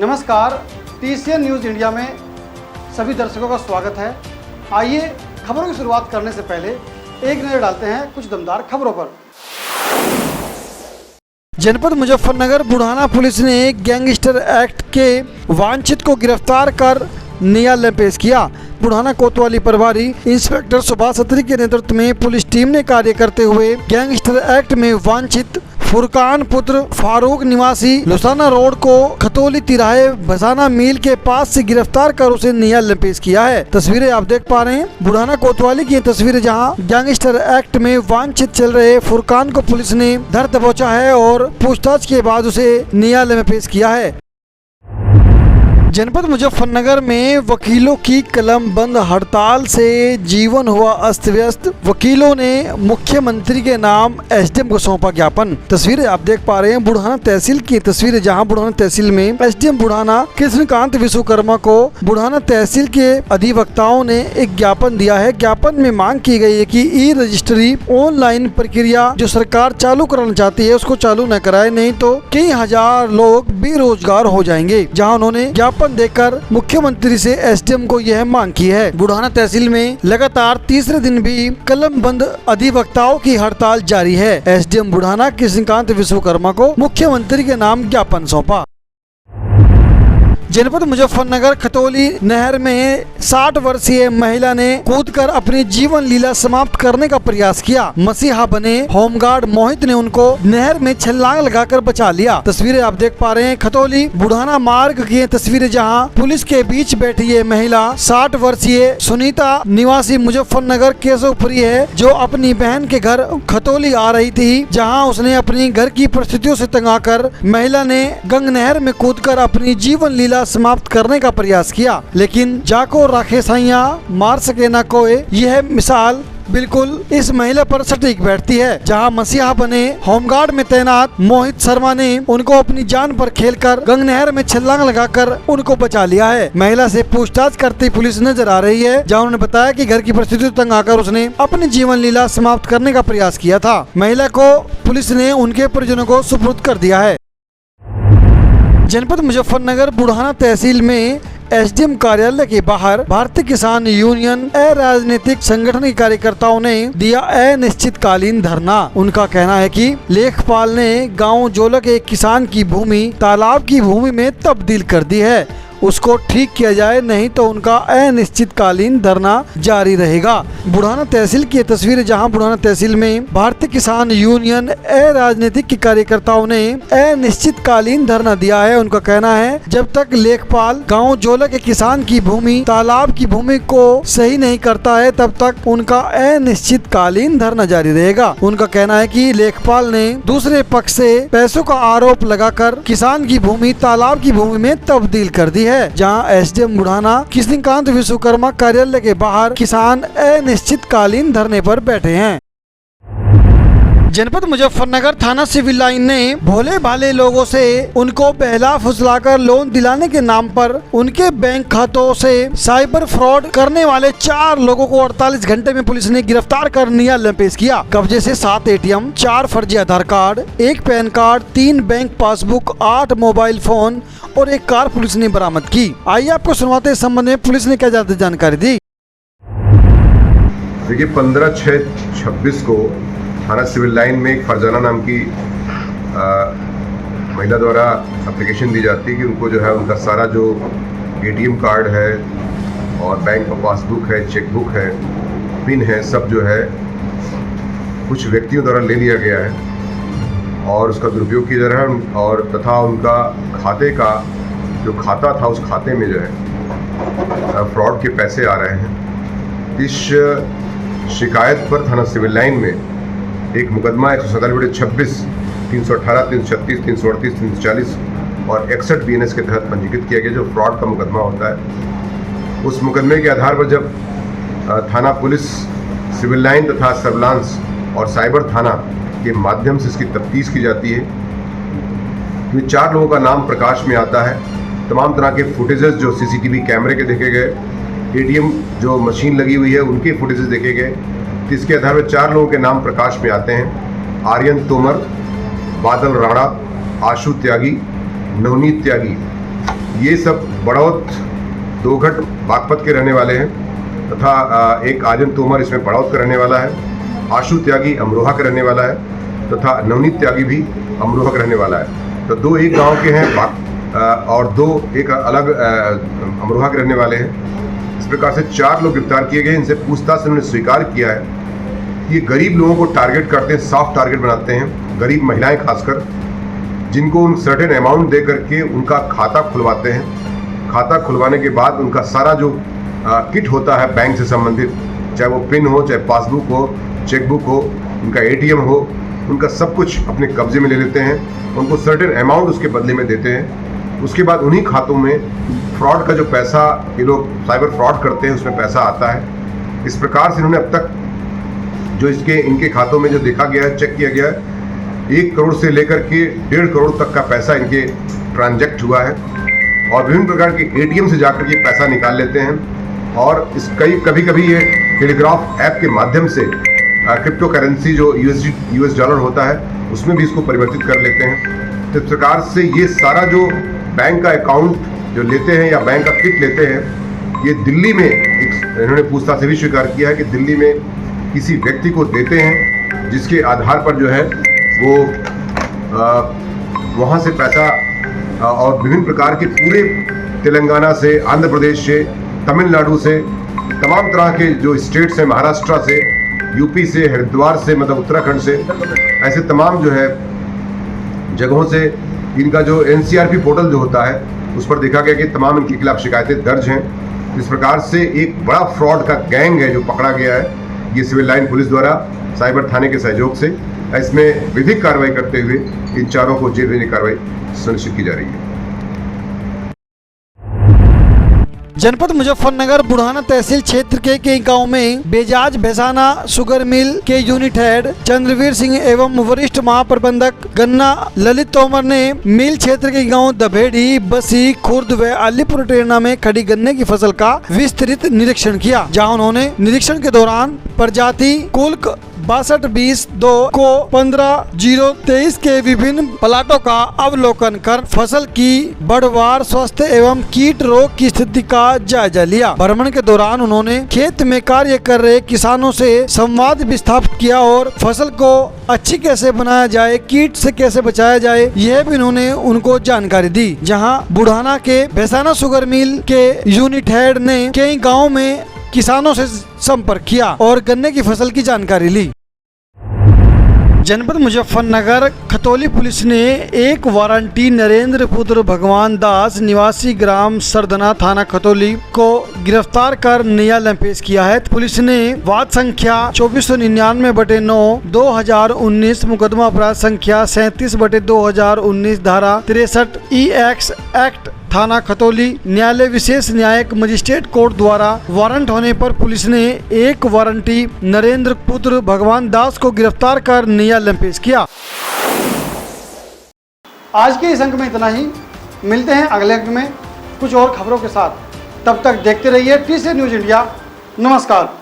नमस्कार, TCN news India में सभी दर्शकों का स्वागत है। आइए खबरों की शुरुआत करने से पहले एक नज़र डालते हैं कुछ दमदार खबरों पर। जनपद मुजफ्फरनगर बुढ़ाना पुलिस ने गैंगस्टर एक्ट के वांछित को गिरफ्तार कर न्यायालय में पेश किया। बुढ़ाना कोतवाली प्रभारी इंस्पेक्टर सुभाष खत्री के नेतृत्व में पुलिस टीम ने कार्य करते हुए गैंगस्टर एक्ट में वांछित फुरकान पुत्र फारूक निवासी लुसाना रोड को खतौली तिराहे बसाना मिल के पास से गिरफ्तार कर उसे न्यायालय में पेश किया है। तस्वीरें आप देख पा रहे हैं बुढ़ाना कोतवाली की तस्वीरें, जहां गैंगस्टर एक्ट में वांछित चल रहे फुरकान को पुलिस ने धर दबोचा है और पूछताछ के बाद उसे न्यायालय में पेश किया है। जनपद मुजफ्फरनगर में वकीलों की कलम बंद हड़ताल से जीवन हुआ अस्त व्यस्त। वकीलों ने मुख्यमंत्री के नाम एसडीएम को सौंपा ज्ञापन। तस्वीरें आप देख पा रहे हैं बुढ़ाना तहसील की तस्वीरें, जहां बुढ़ाना तहसील में एसडीएम बुढ़ाना कृष्णकांत विश्वकर्मा को बुढ़ाना तहसील के अधिवक्ताओं ने एक ज्ञापन दिया है। ज्ञापन में मांग की गई है कि ई रजिस्ट्री ऑनलाइन प्रक्रिया जो सरकार चालू कराना चाहती है उसको चालू न कराए, नहीं तो कई हजार लोग बेरोजगार हो जाएंगे। जहाँ उन्होंने देकर मुख्यमंत्री से एसडीएम को यह मांग की है। बुढ़ाना तहसील में लगातार तीसरे दिन भी कलम बंद अधिवक्ताओं की हड़ताल जारी है। एसडीएम बुढ़ाना कृष्णकांत विश्वकर्मा को मुख्यमंत्री के नाम ज्ञापन सौंपा। जनपद मुजफ्फरनगर खतौली नहर में 60 वर्षीय महिला ने कूदकर अपनी जीवन लीला समाप्त करने का प्रयास किया। मसीहा बने होमगार्ड मोहित ने उनको नहर में छलांग लगाकर बचा लिया। तस्वीरें आप देख पा रहे हैं खतौली बुढ़ाना मार्ग की तस्वीरें, जहां पुलिस के बीच बैठी ये महिला 60 वर्षीय सुनीता निवासी मुजफ्फरनगर केशवपुरी है, जो अपनी बहन के घर खतौली आ रही थी। जहाँ उसने अपनी घर की परिस्थितियों से तंग आकर महिला ने गंग नहर में कूदकर अपनी जीवन लीला समाप्त करने का प्रयास किया, लेकिन जाको राखे साइया मार सके ना कोई। यह मिसाल बिल्कुल इस महिला पर सटीक बैठती है। जहां मसीहा बने होमगार्ड में तैनात मोहित शर्मा ने उनको अपनी जान पर खेलकर गंग नहर में छलांग लगाकर उनको बचा लिया है। महिला से पूछताछ करती पुलिस नजर आ रही है, जहां उन्होंने बताया कि घर की परिस्थिति तंग आकर उसने अपनी जीवन लीला समाप्त करने का प्रयास किया था। महिला को पुलिस ने उनके परिजनों को सुपुर्द कर दिया है। जनपद मुजफ्फरनगर बुढ़ाना तहसील में एसडीएम कार्यालय के बाहर भारतीय किसान यूनियन अराजनीतिक संगठन के कार्यकर्ताओं ने दिया अनिश्चितकालीन धरना। उनका कहना है कि लेखपाल ने गांव जोलक एक किसान की भूमि तालाब की भूमि में तब्दील कर दी है, उसको ठीक किया जाए, नहीं तो उनका अनिश्चितकालीन धरना जारी रहेगा। बुढ़ाना तहसील की तस्वीर, जहां बुढ़ाना तहसील में भारतीय किसान यूनियन अराजनीतिक के कार्यकर्ताओं ने अनिश्चितकालीन धरना दिया है। उनका कहना है जब तक लेखपाल गांव जोला के किसान की भूमि तालाब की भूमि को सही नहीं करता है तब तक उनका अनिश्चितकालीन धरना जारी रहेगा। उनका कहना है कि लेखपाल ने दूसरे पक्ष से पैसों का आरोप लगाकर किसान की भूमि तालाब की भूमि में तब्दील कर दी है। जहां एसडीएम बुढ़ाना कृष्णकांत विश्वकर्मा कार्यालय के बाहर किसान अनिश्चितकालीन धरने पर बैठे हैं। जनपद मुजफ्फरनगर थाना सिविल लाइन ने भोले भाले लोगों से उनको बहला फुसलाकर लोन दिलाने के नाम पर उनके बैंक खातों से साइबर फ्रॉड करने वाले 4 लोगों को 48 घंटे में पुलिस ने गिरफ्तार कर न्यायालय में पेश किया। कब्जे से 7 एटीएम, 4 फर्जी Aadhaar card, 1 PAN card, 3 bank passbook, 8 mobile phone और 1 कार पुलिस ने बरामद की। आइए आपको सुनवाते हैं इस संबंध में पुलिस ने क्या ज्यादा जानकारी दी। देखिए 15/6/26 को थाना सिविल लाइन में एक फरजाना नाम की महिला द्वारा एप्लीकेशन दी जाती है कि उनको जो है उनका सारा जो एटीएम कार्ड है और बैंक का पासबुक है, चेकबुक है, पिन है, सब जो है कुछ व्यक्तियों द्वारा ले लिया गया है और उसका दुरुपयोग किया जा रहा है और तथा उनका खाते का जो खाता था उस खाते में जो है फ्रॉड के पैसे आ रहे हैं। इस शिकायत पर थाना सिविल लाइन में एक मुकदमा 147/26, 318, 336, 338, 340 और 61 BNS के तहत पंजीकृत किया गया, जो फ्रॉड का मुकदमा होता है। उस मुकदमे के आधार पर जब थाना पुलिस सिविल लाइन तथा सर्विलांस और साइबर थाना के माध्यम से इसकी तफ्तीश की जाती है, इसमें 4 लोगों का नाम प्रकाश में आता है। तमाम तरह के फुटेजेस जो सीसीटीवी कैमरे के देखे गए, एटीएम जो मशीन लगी हुई है उनके फुटेजेस देखे गए, इसके आधार पर 4 लोगों के नाम प्रकाश में आते हैं। आर्यन तोमर, बादल राणा, आशु त्यागी, नवनीत त्यागी ये सब बड़ौत दोघट बागपत के रहने वाले हैं तथा एक आजम तोमर इसमें बड़ौत का रहने वाला है, आशु त्यागी अमरोहा का रहने वाला है तथा नवनीत त्यागी भी अमरोहा का रहने वाला है। तो दो एक गांव के हैं और दो एक अलग अमरोहा के रहने वाले हैं। इस प्रकार से 4 लोग गिरफ्तार किए गए। इनसे पूछताछ से उन्होंने स्वीकार किया है कि ये गरीब लोगों को टारगेट करते हैं, सॉफ्ट टारगेट बनाते हैं, गरीब महिलाएं खासकर, जिनको उन सर्टेन अमाउंट दे करके उनका खाता खुलवाते हैं। खाता खुलवाने के बाद उनका सारा जो किट होता है बैंक से संबंधित, चाहे वो पिन हो, चाहे पासबुक हो, चेकबुक हो, उनका एटीएम हो, उनका सब कुछ अपने कब्जे में ले लेते हैं। उनको सर्टेन अमाउंट उसके बदले में देते हैं। उसके बाद उन्हीं खातों में फ्रॉड का जो पैसा ये लोग साइबर फ्रॉड करते हैं उसमें पैसा आता है। इस प्रकार से इन्होंने अब तक जो इनके खातों में जो देखा गया है, चेक किया गया है, 1 करोड़ से लेकर के 1.5 करोड़ तक का पैसा इनके ट्रांजैक्ट हुआ है और विभिन्न प्रकार के एटीएम से जाकर के पैसा निकाल लेते हैं। और कभी कभी ये टेलीग्राफ ऐप के माध्यम से क्रिप्टो करेंसी जो यूएस डॉलर होता है उसमें भी इसको परिवर्तित कर लेते हैं। तो इस प्रकार से ये सारा जो बैंक का अकाउंट जो लेते हैं या बैंक का किट लेते हैं, ये दिल्ली में इन्होंने पूछताछ से भी स्वीकार किया है कि दिल्ली में किसी व्यक्ति को देते हैं, जिसके आधार पर जो है वो वहाँ से पैसा और विभिन्न प्रकार के पूरे तेलंगाना से, आंध्र प्रदेश से, तमिलनाडु से, तमाम तरह के जो स्टेट्स हैं, महाराष्ट्र से, यूपी से, हरिद्वार से, मतलब उत्तराखंड से, ऐसे तमाम जो है जगहों से इनका जो एनसीआरपी पोर्टल जो होता है उस पर देखा गया कि तमाम इनके खिलाफ शिकायतें दर्ज हैं। इस प्रकार से एक बड़ा फ्रॉड का गैंग है जो पकड़ा गया है, ये सिविल लाइन पुलिस द्वारा साइबर थाने के सहयोग से। इसमें विधिक कार्रवाई करते हुए इन चारों को जेल भेजने की कार्रवाई सुनिश्चित की जा रही है। जनपद मुजफ्फरनगर बुढ़ाना तहसील क्षेत्र के कई गाँव में बेजाज भैसाना शुगर मिल के यूनिट हेड चंद्रवीर सिंह एवं वरिष्ठ महाप्रबंधक गन्ना ललित तोमर ने मिल क्षेत्र के गांव दभेड़ी, बसी, खुर्द व अलीपुर टेरना में खड़ी गन्ने की फसल का विस्तृत निरीक्षण किया, जहां उन्होंने निरीक्षण के दौरान प्रजाति कुल्क 62-20-2 को 15-0-23 के विभिन्न प्लाटों का अवलोकन कर फसल की बढ़वार, स्वास्थ्य एवं कीट रोग की स्थिति का जायजा लिया। भ्रमण के दौरान उन्होंने खेत में कार्य कर रहे किसानों से संवाद स्थापित किया और फसल को अच्छी कैसे बनाया जाए, कीट से कैसे बचाया जाए, यह भी उन्होंने उनको जानकारी दी। जहां बुढ़ाना के भैसाना शुगर मिल के यूनिट हेड ने कई गाँव में किसानों से संपर्क किया और गन्ने की फसल की जानकारी ली। जनपद मुजफ्फरनगर खतौली पुलिस ने एक वारंटी नरेंद्र पुत्र भगवान दास निवासी ग्राम सरदना थाना खतौली को गिरफ्तार कर न्यायालय पेश किया है। पुलिस ने वाद संख्या 2499/9 2019 मुकदमा अपराध संख्या 37/2019 धारा 63 EX एक्ट थाना खतौली न्यायालय विशेष न्यायिक मजिस्ट्रेट कोर्ट द्वारा वारंट होने पर पुलिस ने एक वारंटी नरेंद्र पुत्र भगवान दास को गिरफ्तार कर न्यायालय पेश किया। आज के इस अंक में इतना ही। मिलते हैं अगले अंक में कुछ और खबरों के साथ। तब तक देखते रहिए TCN न्यूज़ इंडिया। नमस्कार।